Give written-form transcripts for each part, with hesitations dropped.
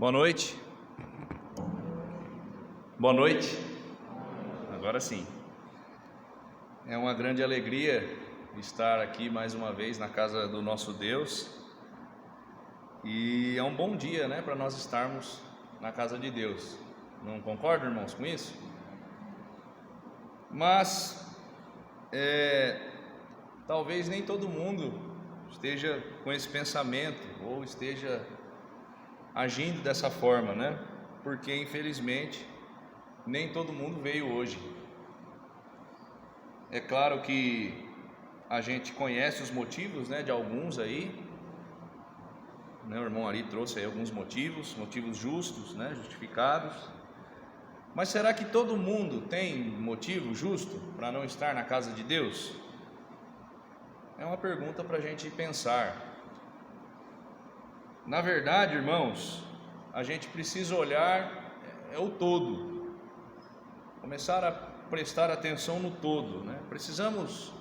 Boa noite. Boa noite. Agora sim. É uma grande alegria estar aqui mais uma vez na casa do nosso Deus. E é um bom dia, né, para nós estarmos na casa de Deus. Não concordam, irmãos, com isso? Mas talvez nem todo mundo esteja com esse pensamento ou esteja agindo dessa forma, né? Porque infelizmente nem todo mundo veio hoje. É claro que a gente conhece os motivos, né, de alguns aí, né? O irmão Ari trouxe aí alguns motivos justos, né, justificados. Mas será que todo mundo tem motivo justo para não estar na casa de Deus? É uma pergunta para a gente pensar. Na verdade, irmãos, a gente precisa olhar o todo, começar a prestar atenção no todo, né? Precisamos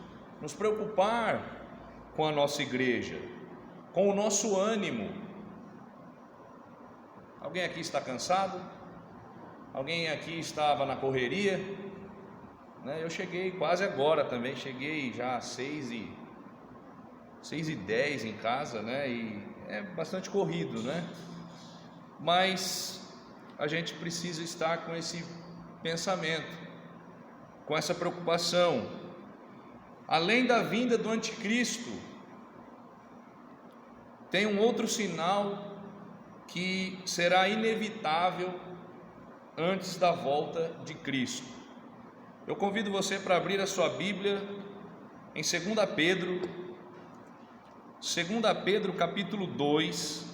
nos preocupar com a nossa igreja, com o nosso ânimo. Alguém aqui está cansado? Alguém aqui estava na correria? Né? Eu cheguei quase agora também, cheguei já às 6h10 em casa, né? E é bastante corrido, né? Mas a gente precisa estar com esse pensamento, com essa preocupação. Além da vinda do anticristo, tem um outro sinal que será inevitável antes da volta de Cristo. Eu convido você para abrir a sua Bíblia em 2 Pedro capítulo 2.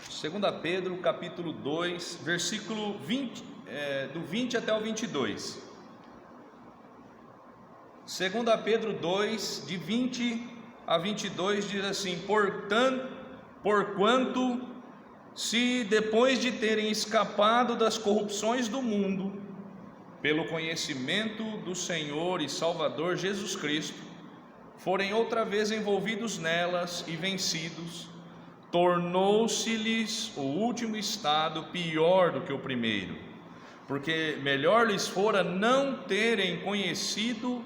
Segunda Pedro capítulo 2, versículo 20, do 20 até o 22. 2 Pedro 2, de 20 a 22, diz assim: Porquanto, se depois de terem escapado das corrupções do mundo, pelo conhecimento do Senhor e Salvador Jesus Cristo, forem outra vez envolvidos nelas e vencidos, tornou-se-lhes o último estado pior do que o primeiro, porque melhor lhes fora não terem conhecido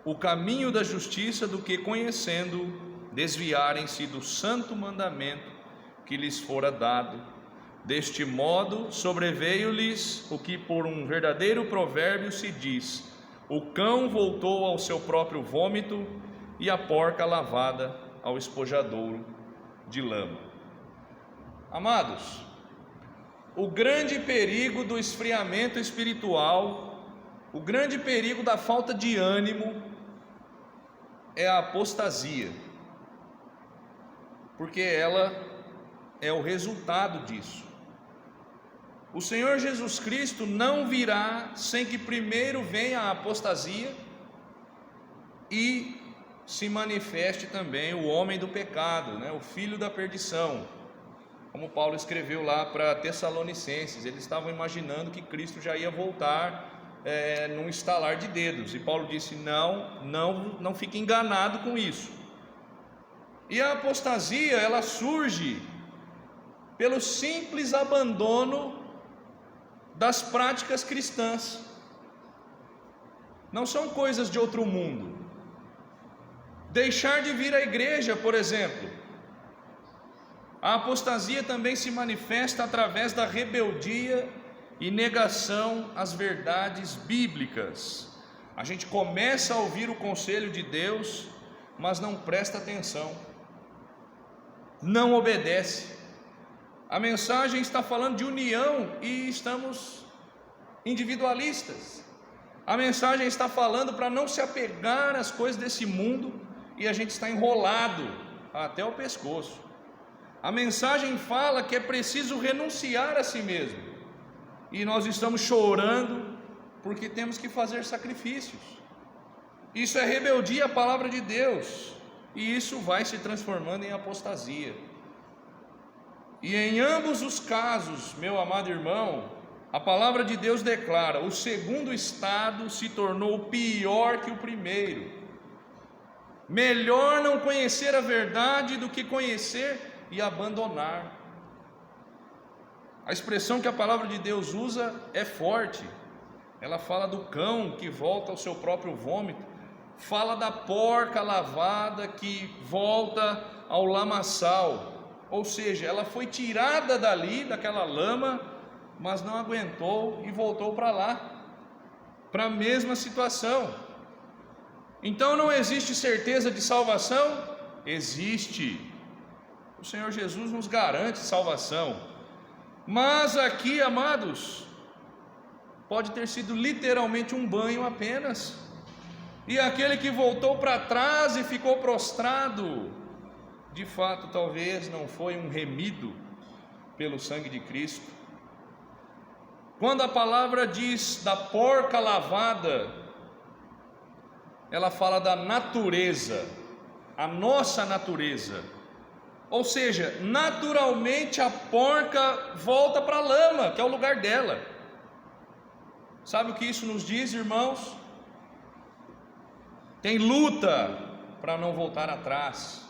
o caminho da justiça do que, conhecendo, desviarem-se do santo mandamento que lhes fora dado. Deste modo sobreveio-lhes o que por um verdadeiro provérbio se diz: o cão voltou ao seu próprio vômito e a porca lavada ao espojadouro de lama. Amados, o grande perigo do esfriamento espiritual, o grande perigo da falta de ânimo é a apostasia, porque ela é o resultado disso. O Senhor Jesus Cristo não virá sem que primeiro venha a apostasia e se manifeste também o homem do pecado, né? O filho da perdição. Como Paulo escreveu lá para Tessalonicenses, eles estavam imaginando que Cristo já ia voltar num estalar de dedos, e Paulo disse: não fique enganado com isso. E a apostasia, ela surge pelo simples abandono das práticas cristãs. Não são coisas de outro mundo. Deixar de vir à igreja, por exemplo. A apostasia também se manifesta através da rebeldia e negação às verdades bíblicas. A gente começa a ouvir o conselho de Deus, mas não presta atenção, não obedece. A mensagem está falando de união e estamos individualistas. A mensagem está falando para não se apegar às coisas desse mundo e a gente está enrolado até o pescoço. A mensagem fala que é preciso renunciar a si mesmo e nós estamos chorando porque temos que fazer sacrifícios. Isso é rebeldia à palavra de Deus e isso vai se transformando em apostasia. E em ambos os casos, meu amado irmão, a palavra de Deus declara: o segundo estado se tornou pior que o primeiro. Melhor não conhecer a verdade do que conhecer e abandonar. A expressão que a palavra de Deus usa é forte. Ela fala do cão que volta ao seu próprio vômito, fala da porca lavada que volta ao lamaçal. Ou seja, ela foi tirada dali, daquela lama, mas não aguentou e voltou para lá, para a mesma situação. Então não existe certeza de salvação? Existe. O Senhor Jesus nos garante salvação. Mas aqui, amados, pode ter sido literalmente um banho apenas. E aquele que voltou para trás e ficou prostrado, de fato, talvez não foi um remido pelo sangue de Cristo. Quando a palavra diz da porca lavada, ela fala da natureza, a nossa natureza. Ou seja, naturalmente a porca volta para a lama, que é o lugar dela. Sabe o que isso nos diz, irmãos? Tem luta para não voltar atrás.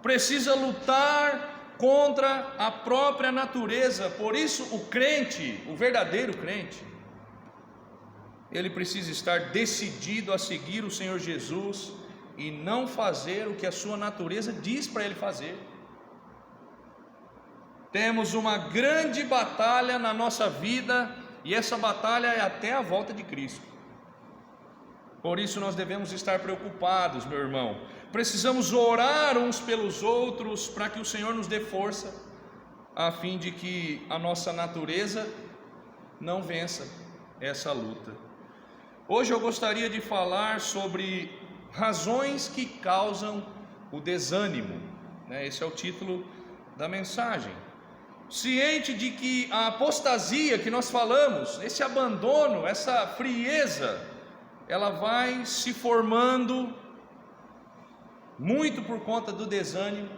Precisa lutar contra a própria natureza. Por isso o crente, o verdadeiro crente, ele precisa estar decidido a seguir o Senhor Jesus e não fazer o que a sua natureza diz para ele fazer. Temos uma grande batalha na nossa vida, e essa batalha é até a volta de Cristo. Por isso nós devemos estar preocupados, meu irmão. Precisamos orar uns pelos outros para que o Senhor nos dê força, a fim de que a nossa natureza não vença essa luta. Hoje eu gostaria de falar sobre razões que causam o desânimo, Esse é o título da mensagem. Ciente de que a apostasia que nós falamos, esse abandono, essa frieza, ela vai se formando muito por conta do desânimo,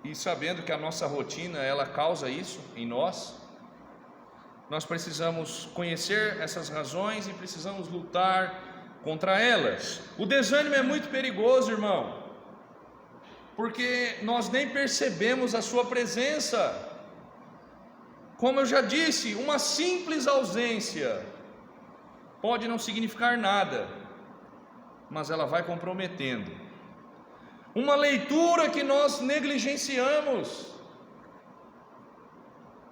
e sabendo que a nossa rotina ela causa isso em nós, nós precisamos conhecer essas razões e precisamos lutar contra elas. O desânimo é muito perigoso, irmão, porque nós nem percebemos a sua presença. Como eu já disse, uma simples ausência pode não significar nada, mas ela vai comprometendo. Uma leitura que nós negligenciamos,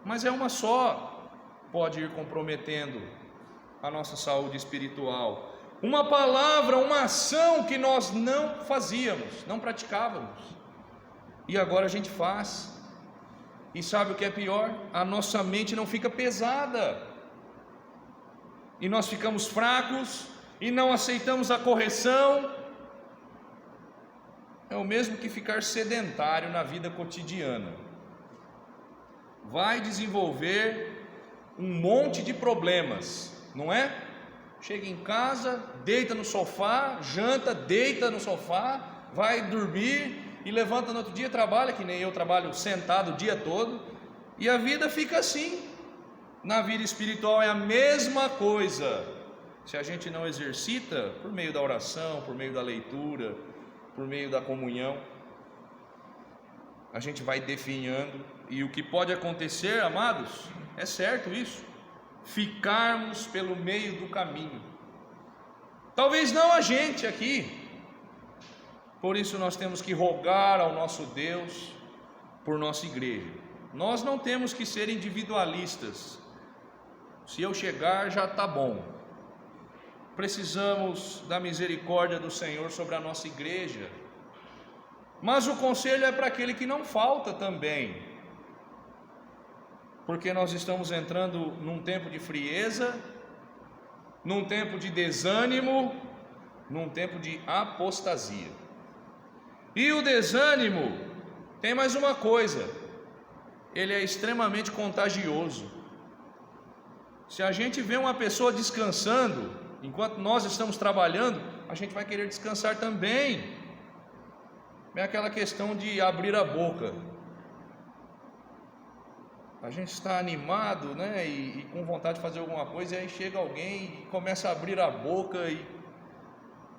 mas é uma só, pode ir comprometendo a nossa saúde espiritual. Uma palavra, uma ação que nós não fazíamos, não praticávamos, e agora a gente faz. E sabe o que é pior? A nossa mente não fica pesada, e nós ficamos fracos e não aceitamos a correção. É o mesmo que ficar sedentário na vida cotidiana. Vai desenvolver um monte de problemas, não é? Chega em casa, deita no sofá, janta, deita no sofá, vai dormir e levanta no outro dia, trabalha, que nem eu trabalho sentado o dia todo, e a vida fica assim. Na vida espiritual é a mesma coisa. Se a gente não exercita por meio da oração, por meio da leitura, por meio da comunhão, a gente vai definhando, e o que pode acontecer, amados, é certo isso, ficarmos pelo meio do caminho. Talvez não a gente aqui, por isso nós temos que rogar ao nosso Deus por nossa igreja. Nós não temos que ser individualistas. Se eu chegar já está bom. Precisamos da misericórdia do Senhor sobre a nossa igreja. Mas o conselho é para aquele que não falta também, porque nós estamos entrando num tempo de frieza, num tempo de desânimo, num tempo de apostasia. E o desânimo tem mais uma coisa: ele é extremamente contagioso. Se a gente vê uma pessoa descansando enquanto nós estamos trabalhando, a gente vai querer descansar também. É aquela questão de abrir a boca. A gente está animado, e com vontade de fazer alguma coisa, e aí chega alguém e começa a abrir a boca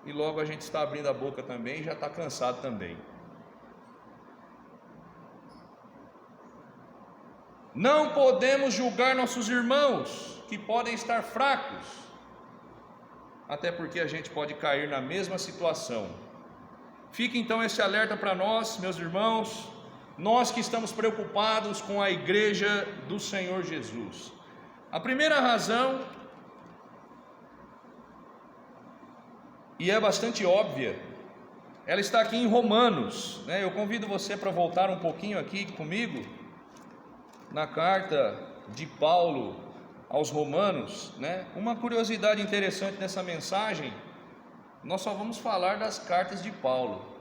e logo a gente está abrindo a boca também e já está cansado também. Não podemos julgar nossos irmãos que podem estar fracos, até porque a gente pode cair na mesma situação. Fica então esse alerta para nós, meus irmãos, nós que estamos preocupados com a igreja do Senhor Jesus. A primeira razão, e é bastante óbvia, ela está aqui em Romanos, né? Eu convido você para voltar um pouquinho aqui comigo, na carta de Paulo aos Romanos, né? Uma curiosidade interessante nessa mensagem, nós só vamos falar das cartas de Paulo.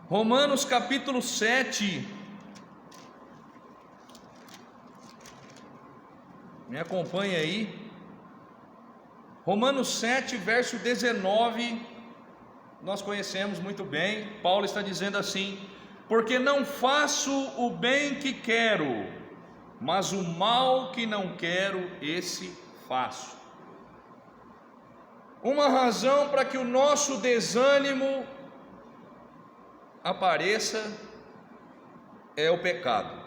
Romanos capítulo 7, me acompanha aí. Romanos 7, verso 19, nós conhecemos muito bem. Paulo está dizendo assim: porque não faço o bem que quero, mas o mal que não quero, esse faço. Uma razão para que o nosso desânimo apareça é o pecado.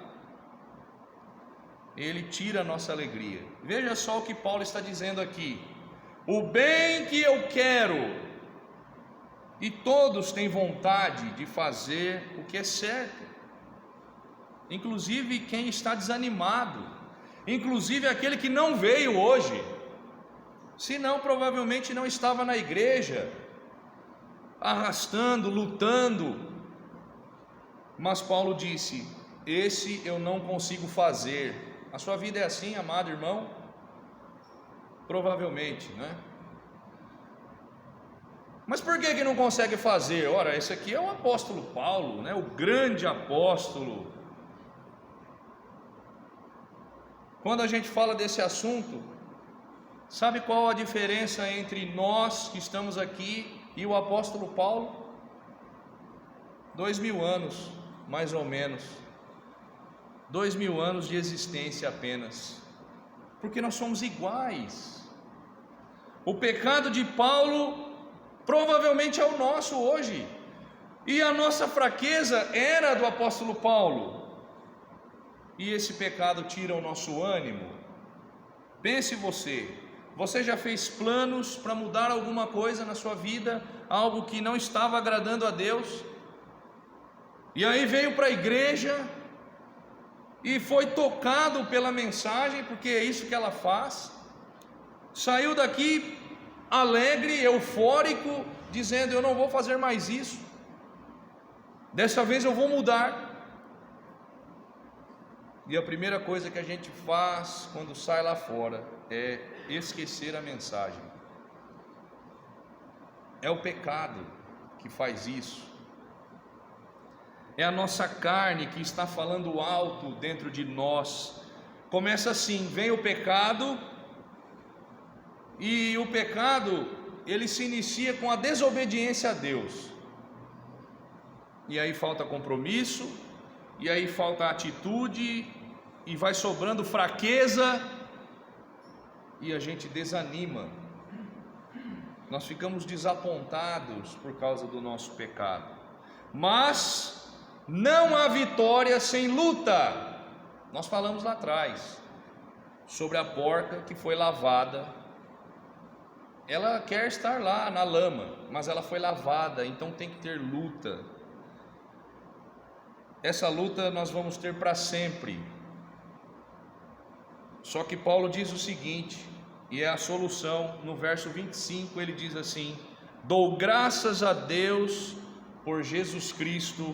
Ele tira a nossa alegria. Veja só o que Paulo está dizendo aqui: o bem que eu quero, e todos têm vontade de fazer o que é certo, inclusive quem está desanimado, inclusive aquele que não veio hoje, senão provavelmente não estava na igreja, arrastando, lutando. Mas Paulo disse: esse eu não consigo fazer. A sua vida é assim, amado irmão? Provavelmente, né? Mas por que não consegue fazer? Ora, esse aqui é o apóstolo Paulo, né? O grande apóstolo. Quando a gente fala desse assunto, sabe qual a diferença entre nós que estamos aqui e o apóstolo Paulo? 2000 anos, mais ou menos. 2000 anos de existência apenas. Porque nós somos iguais. O pecado de Paulo provavelmente é o nosso hoje, e a nossa fraqueza era do apóstolo Paulo, e esse pecado tira o nosso ânimo. Pense você já fez planos para mudar alguma coisa na sua vida, algo que não estava agradando a Deus, e aí veio para a igreja, e foi tocado pela mensagem, porque é isso que ela faz, saiu daqui alegre, eufórico, dizendo: eu não vou fazer mais isso, dessa vez eu vou mudar. E a primeira coisa que a gente faz quando sai lá fora é esquecer a mensagem. É o pecado que faz isso, é a nossa carne que está falando alto dentro de nós. Começa assim, vem o pecado, e o pecado, ele se inicia com a desobediência a Deus, e aí falta compromisso, e aí falta atitude, e vai sobrando fraqueza, e a gente desanima, nós ficamos desapontados por causa do nosso pecado. Mas não há vitória sem luta. Nós falamos lá atrás sobre a porca que foi lavada. Ela quer estar lá na lama, mas ela foi lavada, então tem que ter luta. Essa luta nós vamos ter para sempre. Só que Paulo diz o seguinte, e é a solução, no verso 25 ele diz assim: dou graças a Deus por Jesus Cristo,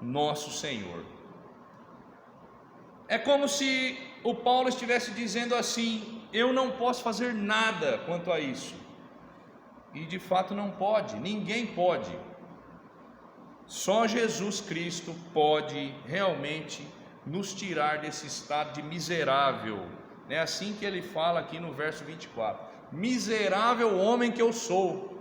nosso Senhor. É como se o Paulo estivesse dizendo assim: eu não posso fazer nada quanto a isso. E de fato não pode, ninguém pode. Só Jesus Cristo pode realmente nos tirar desse estado de miserável. É assim que ele fala aqui no verso 24: miserável homem que eu sou.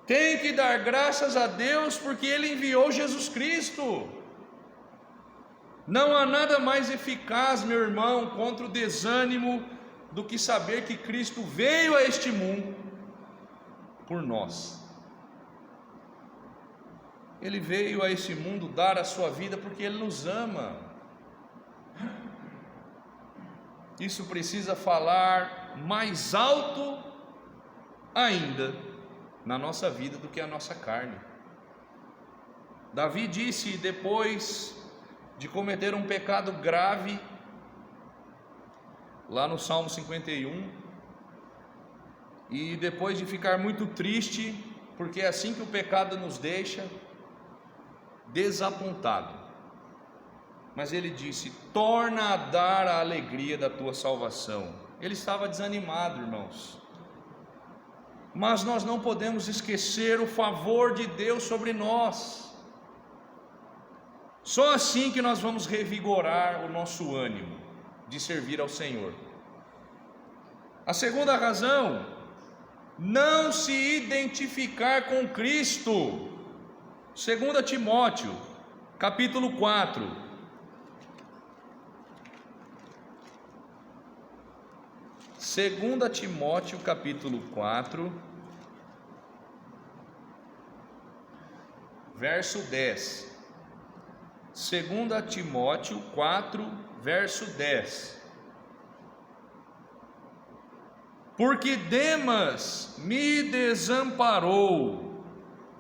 Tem que dar graças a Deus porque Ele enviou Jesus Cristo. Não há nada mais eficaz, meu irmão, contra o desânimo do que saber que Cristo veio a este mundo por nós. Ele veio a este mundo dar a sua vida porque Ele nos ama. Isso precisa falar mais alto ainda na nossa vida do que a nossa carne. Davi disse, depois de cometer um pecado grave, lá no Salmo 51, e depois de ficar muito triste, porque é assim que o pecado nos deixa, desapontado, mas ele disse: torna a dar a alegria da tua salvação. Ele estava desanimado, irmãos, mas nós não podemos esquecer o favor de Deus sobre nós. Só assim que nós vamos revigorar o nosso ânimo de servir ao Senhor. A segunda razão, não se identificar com Cristo. 2 Timóteo, capítulo 4. 2 Timóteo, capítulo 4, verso 10. 2 Timóteo 4, verso 10. Porque Demas me desamparou,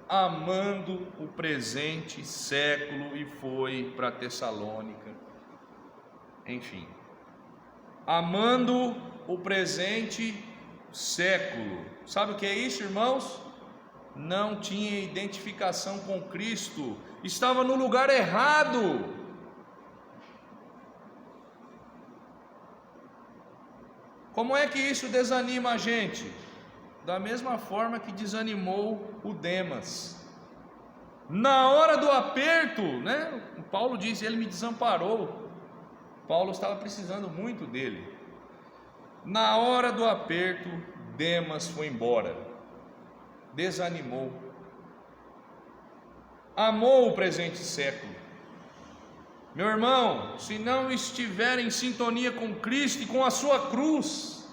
amando o presente século, e foi para Tessalônica. Enfim, amando o presente século. Sabe o que é isso, irmãos? Não tinha identificação com Cristo, estava no lugar errado. Como é que isso desanima a gente? Da mesma forma que desanimou o Demas. Na hora do aperto, né? Paulo disse, ele me desamparou. Paulo estava precisando muito dele. Na hora do aperto, Demas foi embora. Desanimou. Amou o presente século. Meu irmão, se não estiver em sintonia com Cristo e com a sua cruz,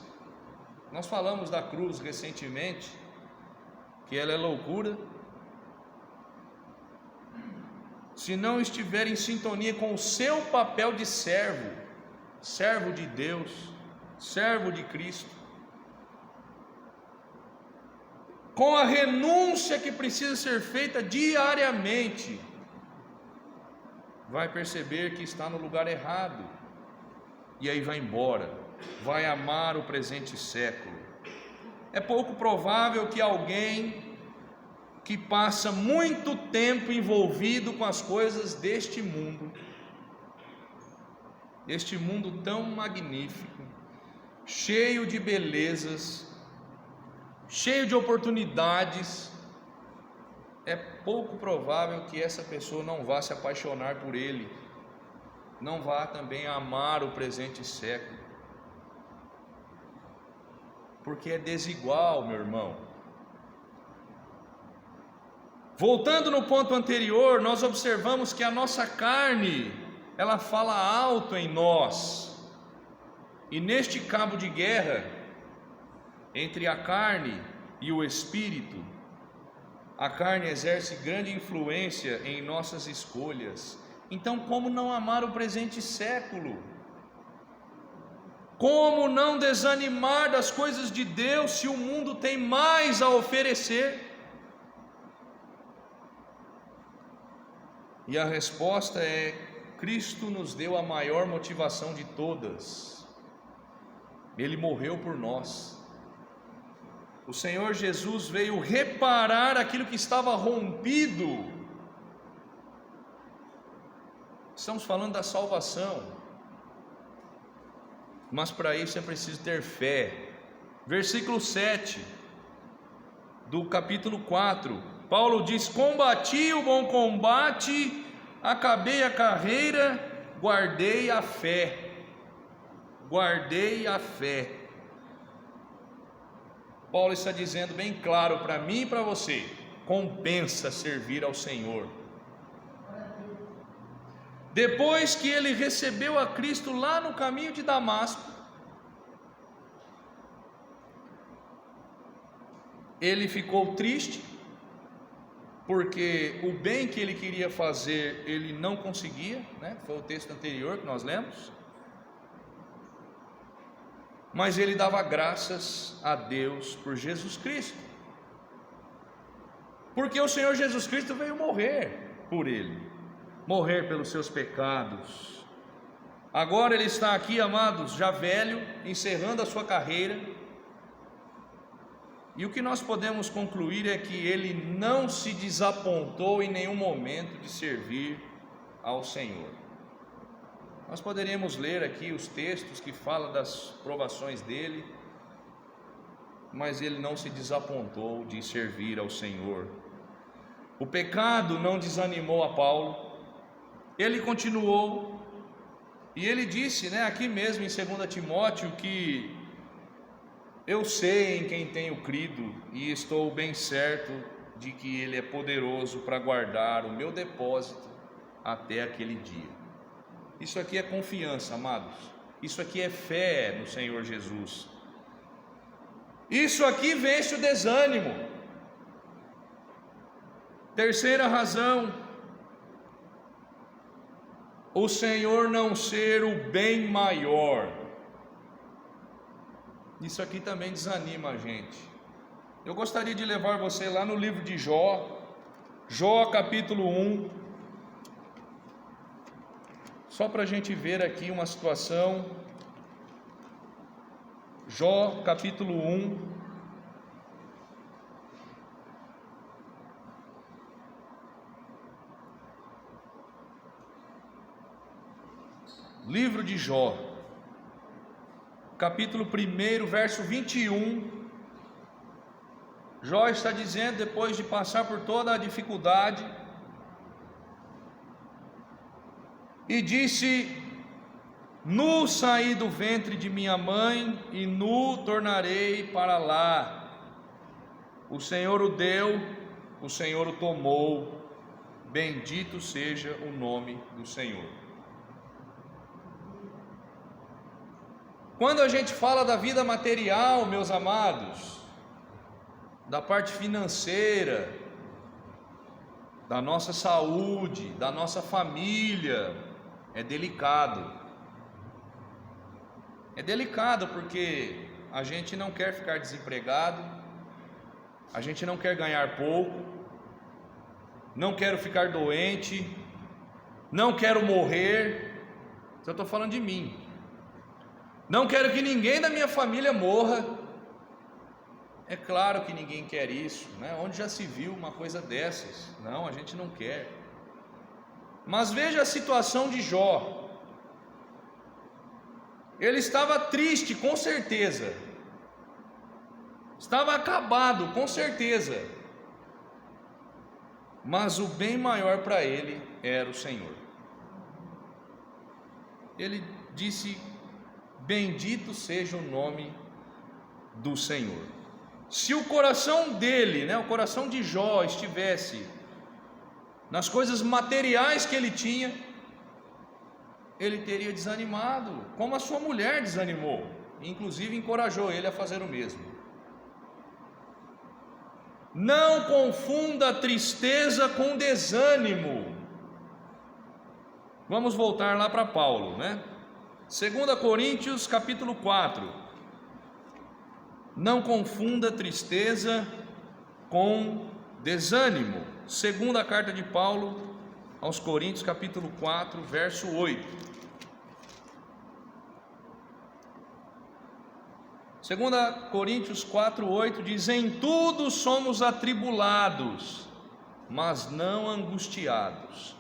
nós falamos da cruz recentemente, que ela é loucura. Se não estiver em sintonia com o seu papel de servo, servo de Deus, servo de Cristo, com a renúncia que precisa ser feita diariamente, vai perceber que está no lugar errado, e aí vai embora, vai amar o presente século. É pouco provável que alguém que passa muito tempo envolvido com as coisas deste mundo tão magnífico, cheio de belezas, cheio de oportunidades, é pouco provável que essa pessoa não vá se apaixonar por ele, não vá também amar o presente século, porque é desigual, meu irmão. Voltando no ponto anterior, nós observamos que a nossa carne, ela fala alto em nós, e neste cabo de guerra entre a carne e o espírito, a carne exerce grande influência em nossas escolhas. Então, como não amar o presente século? Como não desanimar das coisas de Deus se o mundo tem mais a oferecer? E a resposta é: Cristo nos deu a maior motivação de todas. Ele morreu por nós. O Senhor Jesus veio reparar aquilo que estava rompido. Estamos falando da salvação, mas para isso é preciso ter fé. Versículo 7 do capítulo 4, Paulo diz: combati o bom combate, acabei a carreira, guardei a fé. Guardei a fé. Paulo está dizendo bem claro para mim e para você: compensa servir ao Senhor. Depois que ele recebeu a Cristo lá no caminho de Damasco, ele ficou triste, porque o bem que ele queria fazer, ele não conseguia, né? Foi o texto anterior que nós lemos. Mas ele dava graças a Deus por Jesus Cristo, porque o Senhor Jesus Cristo veio morrer por ele, morrer pelos seus pecados. Agora ele está aqui, amados, já velho, encerrando a sua carreira, e o que nós podemos concluir é que ele não se desapontou em nenhum momento de servir ao Senhor. Nós poderíamos ler aqui os textos que falam das provações dele, mas ele não se desapontou de servir ao Senhor. O pecado não desanimou a Paulo, ele continuou, e ele disse, né, aqui mesmo em 2 Timóteo, que eu sei em quem tenho crido, e estou bem certo de que ele é poderoso para guardar o meu depósito até aquele dia. Isso aqui é confiança, amados. Isso aqui é fé no Senhor Jesus. Isso aqui vence o desânimo. Terceira razão: o Senhor não ser o bem maior. Isso aqui também desanima a gente. Eu gostaria de levar você lá no livro de Jó, Jó capítulo 1, só para a gente ver aqui uma situação. Jó capítulo 1, livro de Jó, capítulo 1, verso 21, Jó está dizendo, depois de passar por toda a dificuldade, e disse: nu saí do ventre de minha mãe, e nu tornarei para lá. O Senhor o deu, o Senhor o tomou, bendito seja o nome do Senhor. Quando a gente fala da vida material, meus amados, da parte financeira, da nossa saúde, da nossa família, é delicado. É delicado porque a gente não quer ficar desempregado, a gente não quer ganhar pouco, não quero ficar doente, não quero morrer. Eu estou falando de mim. Não quero que ninguém da minha família morra. É claro que ninguém quer isso, né? Onde já se viu uma coisa dessas? Não, a gente não quer. Mas veja a situação de Jó. Ele estava triste, com certeza. Estava acabado, com certeza. Mas o bem maior para ele era o Senhor. Ele disse: bendito seja o nome do Senhor. Se o coração dele, né, o coração de Jó estivesse nas coisas materiais que ele tinha, ele teria desanimado, como a sua mulher desanimou, inclusive encorajou ele a fazer o mesmo. Não confunda tristeza com desânimo. Vamos voltar lá para Paulo, né? 2 Coríntios capítulo 4. Não confunda tristeza com desânimo. Segunda carta de Paulo aos Coríntios capítulo 4, verso 8. 2 Coríntios 4, 8 diz: em tudo somos atribulados, mas não angustiados,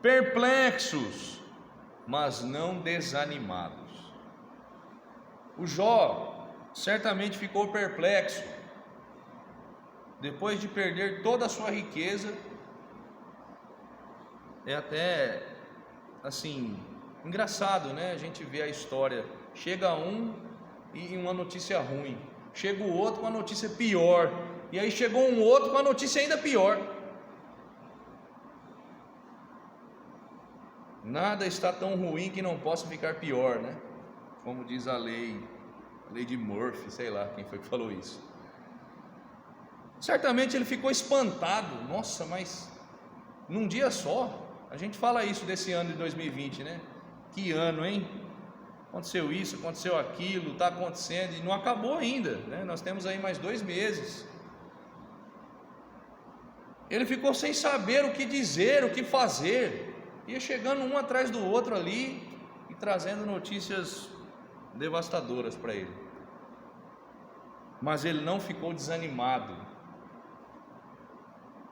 perplexos, mas não desanimados. O Jó certamente ficou perplexo, depois de perder toda a sua riqueza. É até assim engraçado, né? A gente vê a história, chega um e uma notícia ruim, chega o outro com a notícia pior, e aí chegou um outro com a notícia ainda pior. Nada está tão ruim que não possa ficar pior, né? Como diz a lei de Murphy, sei lá quem foi que falou isso. Certamente ele ficou espantado. Nossa, mas num dia só? A gente fala isso desse ano de 2020, né? Que ano, hein? Aconteceu isso, aconteceu aquilo, está acontecendo e não acabou ainda, né? Nós temos aí mais 2 meses. Ele ficou sem saber o que dizer, o que fazer. Ia chegando um atrás do outro ali e trazendo notícias devastadoras para ele. Mas ele não ficou desanimado,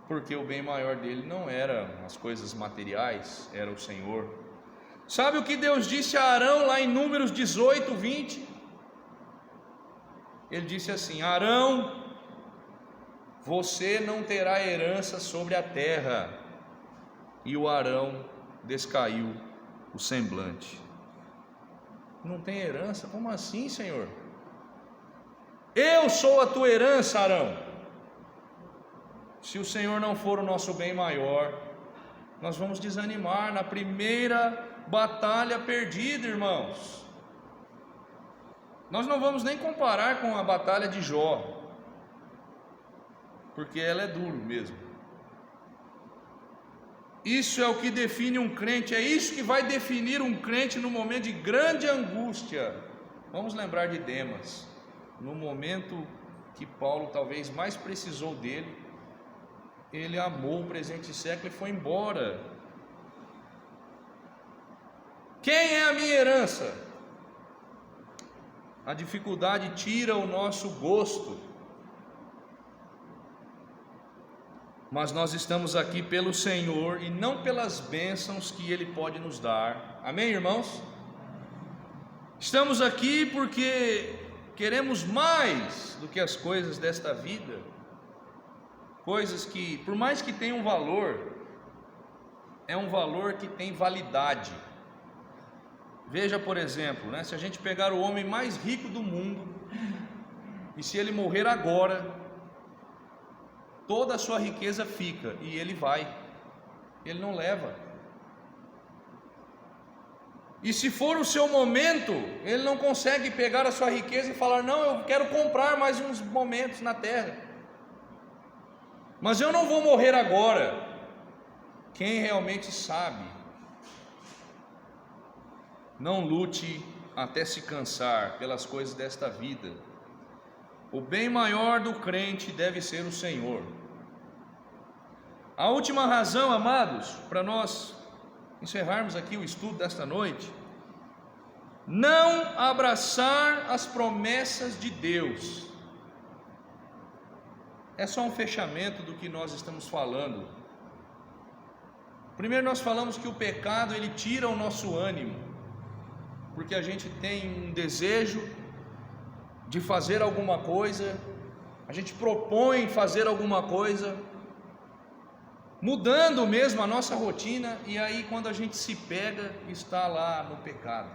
porque o bem maior dele não era as coisas materiais, era o Senhor. Sabe o que Deus disse a Arão lá em Números 18, 20? Ele disse assim: Arão, você não terá herança sobre a terra. E o Arão descaiu o semblante. Não tem herança? Como assim, Senhor? Eu sou a tua herança, Arão. Se o Senhor não for o nosso bem maior, nós vamos desanimar na primeira batalha perdida, irmãos. Nós não vamos nem comparar com a batalha de Jó, porque ela é duro mesmo. Isso é o que define um crente, é isso que vai definir um crente no momento de grande angústia. Vamos lembrar de Demas, no momento que Paulo talvez mais precisou dele, ele amou o presente século e foi embora. Quem é a minha herança? A dificuldade tira o nosso gosto, mas nós estamos aqui pelo Senhor e não pelas bênçãos que Ele pode nos dar. Amém, irmãos? Estamos aqui porque queremos mais do que as coisas desta vida, coisas que, por mais que tenham valor, é um valor que tem validade. Veja, por exemplo, se a gente pegar o homem mais rico do mundo, e se ele morrer agora, toda a sua riqueza fica, e ele não leva. E se for o seu momento, ele não consegue pegar a sua riqueza e falar: não, eu quero comprar mais uns momentos na terra, mas eu não vou morrer agora. Quem realmente sabe, não lute até se cansar pelas coisas desta vida. O bem maior do crente deve ser o Senhor. A última razão, amados, para nós encerrarmos aqui o estudo desta noite: não abraçar as promessas de Deus. É só um fechamento do que nós estamos falando. Primeiro nós falamos que o pecado, ele tira o nosso ânimo, porque a gente tem um desejo de fazer alguma coisa, a gente propõe fazer alguma coisa, mudando mesmo a nossa rotina, e aí quando a gente se pega, está lá no pecado.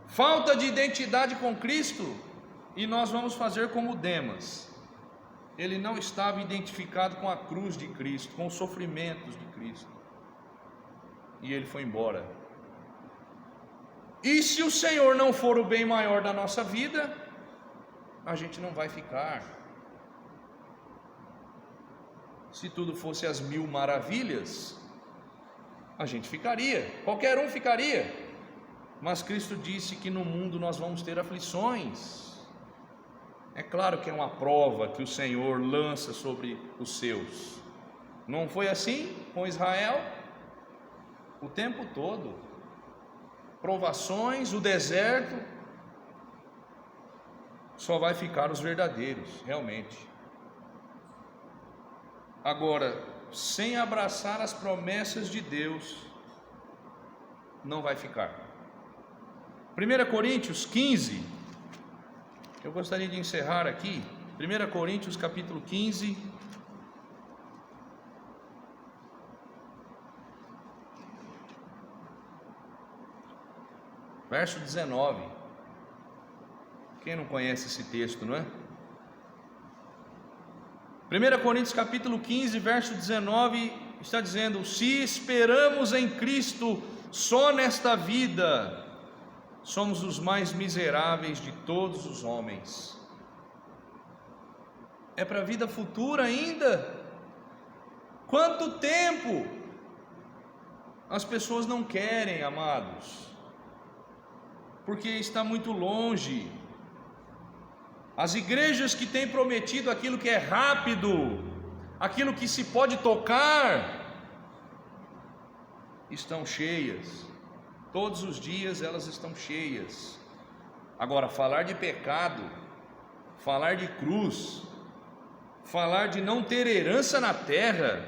Falta de identidade com Cristo, e nós vamos fazer como Demas. Ele não estava identificado com a cruz de Cristo, com os sofrimentos de Cristo, e ele foi embora. E se o Senhor não for o bem maior da nossa vida, a gente não vai ficar. Se tudo fosse as 1000 maravilhas, a gente ficaria, qualquer um ficaria. Mas Cristo disse que no mundo nós vamos ter aflições. É claro que é uma prova que o Senhor lança sobre os seus. Não foi assim com Israel? O tempo todo, provações, o deserto, só vai ficar os verdadeiros, realmente. Agora, sem abraçar as promessas de Deus, não vai ficar. 1 Coríntios 15, eu gostaria de encerrar aqui. 1 Coríntios capítulo 15, verso 19. Quem não conhece esse texto, não é? 1 Coríntios capítulo 15, verso 19, está dizendo: se esperamos em Cristo só nesta vida, somos os mais miseráveis de todos os homens. é para a vida futura ainda. Quanto tempo as pessoas não querem, amados, porque está muito longe. As igrejas que têm prometido aquilo que é rápido, aquilo que se pode tocar, estão cheias. Todos os dias elas estão cheias. Agora, falar de pecado, falar de cruz, falar de não ter herança na terra,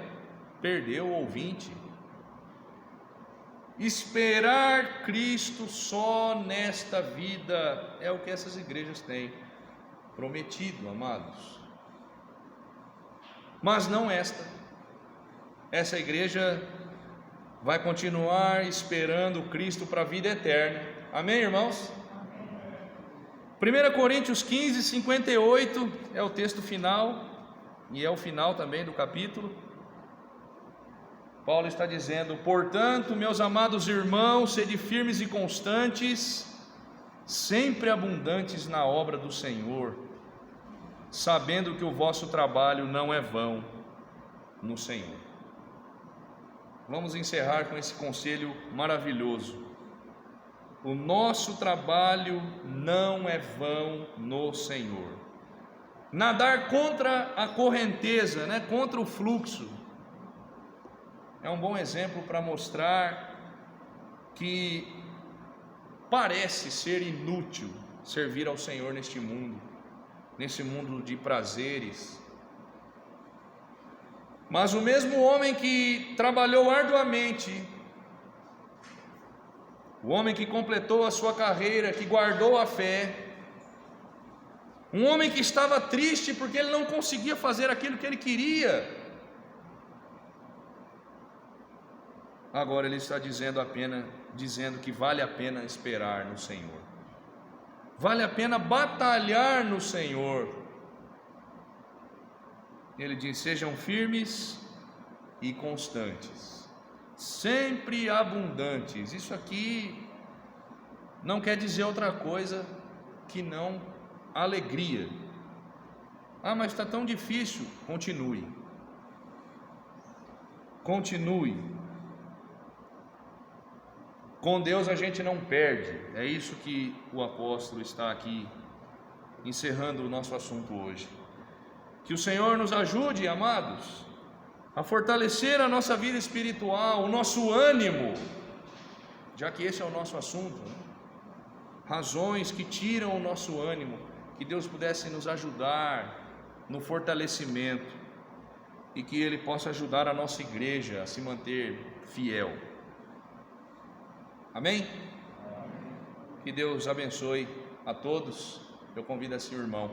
perdeu o ouvinte. Esperar Cristo só nesta vida é o que essas igrejas têm prometido, amados. Mas não esta. Essa igreja vai continuar esperando Cristo para a vida eterna. Amém, irmãos? 1 Coríntios 15, 58 é o texto final, e é o final também do capítulo. Paulo está dizendo: portanto, meus amados irmãos, sede firmes e constantes, sempre abundantes na obra do Senhor, sabendo que o vosso trabalho não é vão no Senhor. Vamos encerrar com esse conselho maravilhoso. O nosso trabalho não é vão no Senhor. Nadar contra a correnteza, contra o fluxo, é um bom exemplo para mostrar que parece ser inútil servir ao Senhor neste mundo, nesse mundo de prazeres. Mas o mesmo homem que trabalhou arduamente, o homem que completou a sua carreira, que guardou a fé, um homem que estava triste porque ele não conseguia fazer aquilo que ele queria, agora ele está dizendo que vale a pena esperar no Senhor, vale a pena batalhar no Senhor. Ele diz: sejam firmes e constantes, sempre abundantes. Isso aqui não quer dizer outra coisa que não alegria. Mas está tão difícil. Continue. Com Deus a gente não perde. É isso que o apóstolo está aqui encerrando o nosso assunto hoje. Que o Senhor nos ajude, amados, a fortalecer a nossa vida espiritual, o nosso ânimo, já que esse é o nosso assunto, razões que tiram o nosso ânimo, que Deus pudesse nos ajudar no fortalecimento e que Ele possa ajudar a nossa igreja a se manter fiel. Amém? Que Deus abençoe a todos. Eu convido assim o irmão